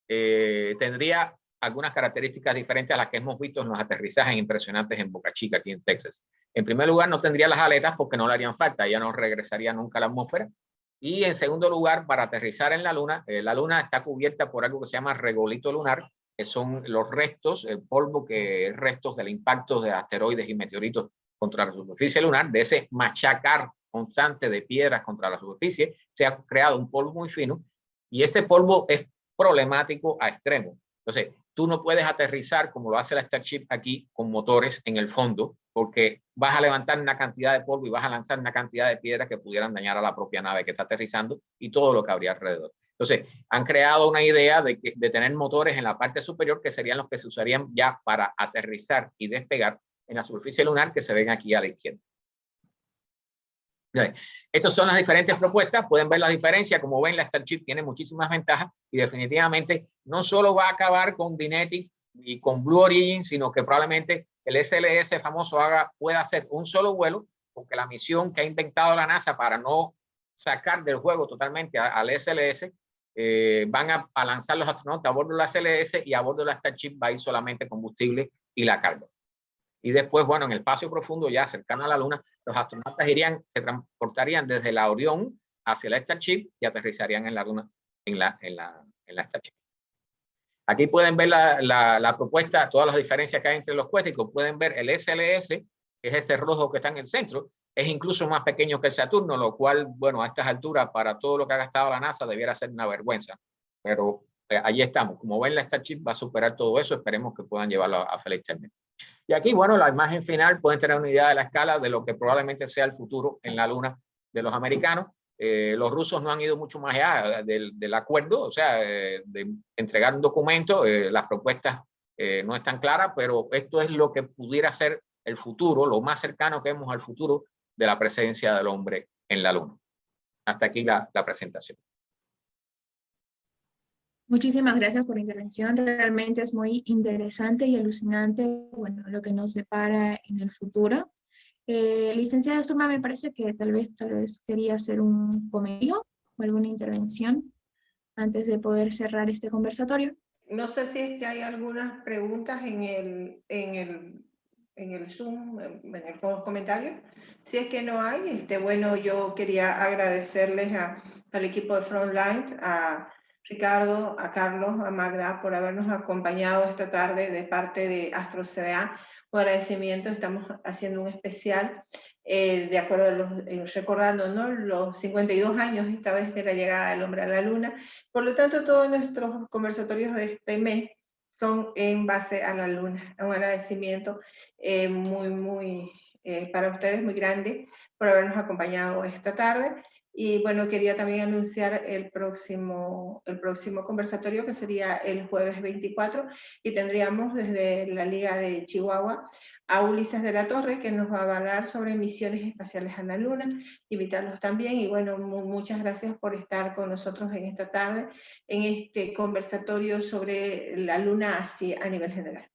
tendría algunas características diferentes a las que hemos visto en los aterrizajes impresionantes en Boca Chica, aquí en Texas. En primer lugar, no tendría las aletas porque no le harían falta, ya no regresaría nunca a la atmósfera. Y en segundo lugar, para aterrizar en la Luna está cubierta por algo que se llama regolito lunar, que son los restos, el polvo restos del impacto de asteroides y meteoritos contra la superficie lunar, de ese machacar constante de piedras contra la superficie, se ha creado un polvo muy fino y ese polvo es problemático a extremo. Entonces, tú no puedes aterrizar como lo hace la Starship aquí con motores en el fondo, porque vas a levantar una cantidad de polvo y vas a lanzar una cantidad de piedras que pudieran dañar a la propia nave que está aterrizando y todo lo que habría alrededor. Entonces, han creado una idea de tener motores en la parte superior que serían los que se usarían ya para aterrizar y despegar en la superficie lunar que se ven aquí a la izquierda. Estas son las diferentes propuestas, pueden ver las diferencias, como ven la Starship tiene muchísimas ventajas y definitivamente no solo va a acabar con Dynetics y con Blue Origin, sino que probablemente el SLS famoso pueda hacer un solo vuelo, porque la misión que ha inventado la NASA para no sacar del juego totalmente al SLS, van a lanzar los astronautas a bordo de la SLS y a bordo de la Starship va a ir solamente combustible y la carga. Y después, bueno, en el espacio profundo, ya cercano a la Luna, los astronautas se transportarían desde la Orión hacia la Starship y aterrizarían en la Luna, en la Starship. Aquí pueden ver la propuesta, todas las diferencias que hay entre los cohetes. Pueden ver el SLS, que es ese rojo que está en el centro, es incluso más pequeño que el Saturno, lo cual, bueno, a estas alturas, para todo lo que ha gastado la NASA, debiera ser una vergüenza. Pero allí estamos. Como ven, la Starship va a superar todo eso. Esperemos que puedan llevarlo a feliz término. Y aquí, bueno, la imagen final, pueden tener una idea de la escala de lo que probablemente sea el futuro en la Luna de los americanos. Los rusos no han ido mucho más allá del acuerdo, o sea, de entregar un documento. Las propuestas no están claras, pero esto es lo que pudiera ser el futuro, lo más cercano que vemos al futuro de la presencia del hombre en la Luna. Hasta aquí la presentación. Muchísimas gracias por la intervención. Realmente es muy interesante y alucinante, bueno, lo que nos separa en el futuro. Licenciada Suma, me parece que tal vez quería hacer un comentario o alguna intervención antes de poder cerrar este conversatorio. No sé si es que hay algunas preguntas en el Zoom, en el comentario. Si es que no hay, bueno, yo quería agradecerles al equipo de Frontline, a Ricardo, a Carlos, a Magda, por habernos acompañado esta tarde de parte de AstroCBA. Un agradecimiento, estamos haciendo un especial de acuerdo a recordando, ¿no?, los 52 años esta vez de la llegada del hombre a la Luna. Por lo tanto, todos nuestros conversatorios de este mes son en base a la luna. Un agradecimiento muy para ustedes muy grande por habernos acompañado esta tarde. Y bueno, quería también anunciar el próximo conversatorio, que sería el jueves 24, y tendríamos desde la Liga de Chihuahua a Ulises de la Torre, que nos va a hablar sobre misiones espaciales a la Luna. Invitarlos también, y bueno, muchas gracias por estar con nosotros en esta tarde, en este conversatorio sobre la Luna así a nivel general.